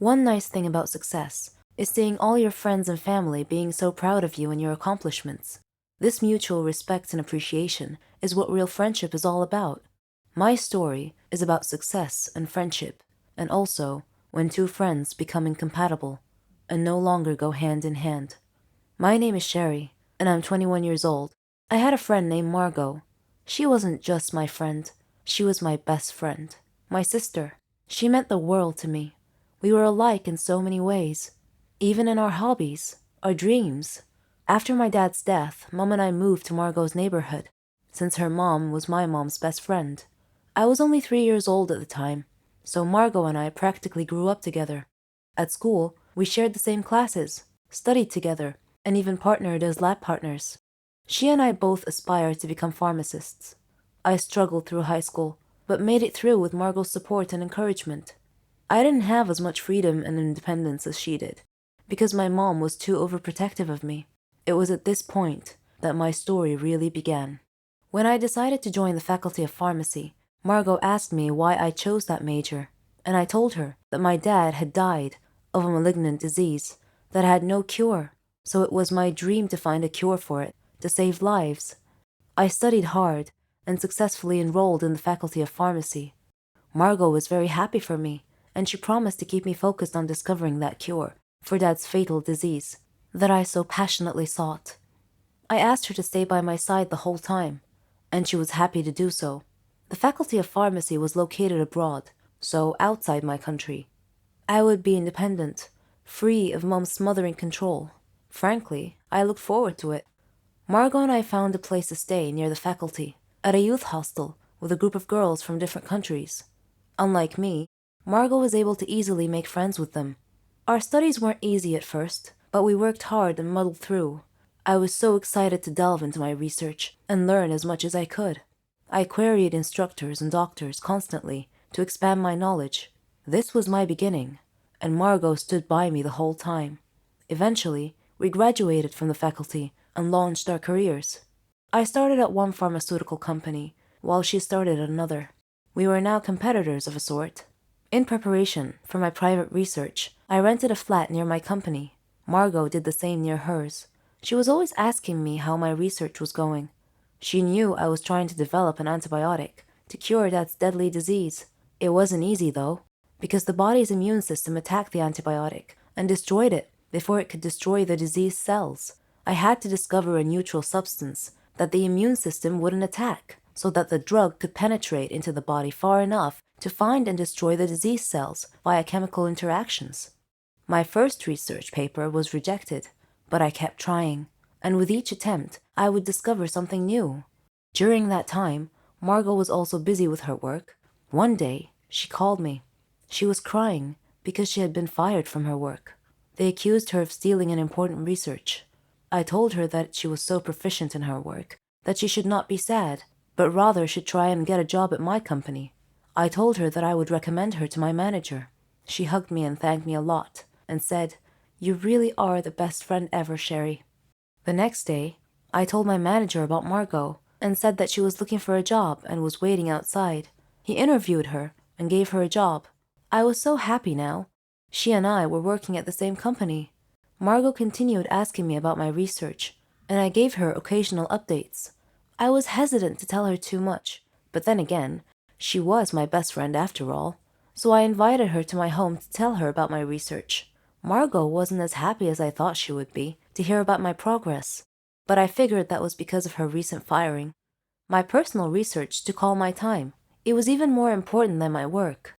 One nice thing about success is seeing all your friends and family being so proud of you and your accomplishments. This mutual respect and appreciation is what real friendship is all about. My story is about success and friendship, and also when two friends become incompatible and no longer go hand in hand. My name is Sherry, and I'm 21 years old. I had a friend named Margot. She wasn't just my friend, she was my best friend, my sister. She meant the world to me. We were alike in so many ways, even in our hobbies, our dreams. After my dad's death, Mom and I moved to Margot's neighborhood, since her mom was my mom's best friend. I was only 3 years old at the time, so Margot and I practically grew up together. At school, we shared the same classes, studied together, and even partnered as lab partners. She and I both aspired to become pharmacists. I struggled through high school, but made it through with Margot's support and encouragement. I didn't have as much freedom and independence as she did, because my mom was too overprotective of me. It was at this point that my story really began. When I decided to join the Faculty of Pharmacy, Margot asked me why I chose that major, and I told her that my dad had died of a malignant disease that had no cure, so it was my dream to find a cure for it, to save lives. I studied hard and successfully enrolled in the Faculty of Pharmacy. Margot was very happy for me, and she promised to keep me focused on discovering that cure for Dad's fatal disease that I so passionately sought. I asked her to stay by my side the whole time, and she was happy to do so. The Faculty of Pharmacy was located abroad, so outside my country. I would be independent, free of Mom's smothering control. Frankly, I looked forward to it. Margot and I found a place to stay near the faculty, at a youth hostel with a group of girls from different countries. Unlike me, Margot was able to easily make friends with them. Our studies weren't easy at first, but we worked hard and muddled through. I was so excited to delve into my research and learn as much as I could. I queried instructors and doctors constantly to expand my knowledge. This was my beginning, and Margot stood by me the whole time. Eventually, we graduated from the faculty and launched our careers. I started at one pharmaceutical company, while she started at another. We were now competitors of a sort. In preparation for my private research, I rented a flat near my company. Margot did the same near hers. She was always asking me how my research was going. She knew I was trying to develop an antibiotic to cure Dad's deadly disease. It wasn't easy, though, because the body's immune system attacked the antibiotic and destroyed it before it could destroy the diseased cells. I had to discover a neutral substance that the immune system wouldn't attack, so that the drug could penetrate into the body far enough to find and destroy the diseased cells via chemical interactions. My first research paper was rejected, but I kept trying, and with each attempt, I would discover something new. During that time, Margot was also busy with her work. One day, she called me. She was crying because she had been fired from her work. They accused her of stealing an important research. I told her that she was so proficient in her work that she should not be sad, but rather should try and get a job at my company. I told her that I would recommend her to my manager. She hugged me and thanked me a lot, and said, "You really are the best friend ever, Sherry." The next day, I told my manager about Margot and said that she was looking for a job and was waiting outside. He interviewed her and gave her a job. I was so happy now. She and I were working at the same company. Margot continued asking me about my research, and I gave her occasional updates. I was hesitant to tell her too much, but then again, she was my best friend after all, so I invited her to my home to tell her about my research. Margot wasn't as happy as I thought she would be to hear about my progress, but I figured that was because of her recent firing. My personal research took all my time. It was even more important than my work.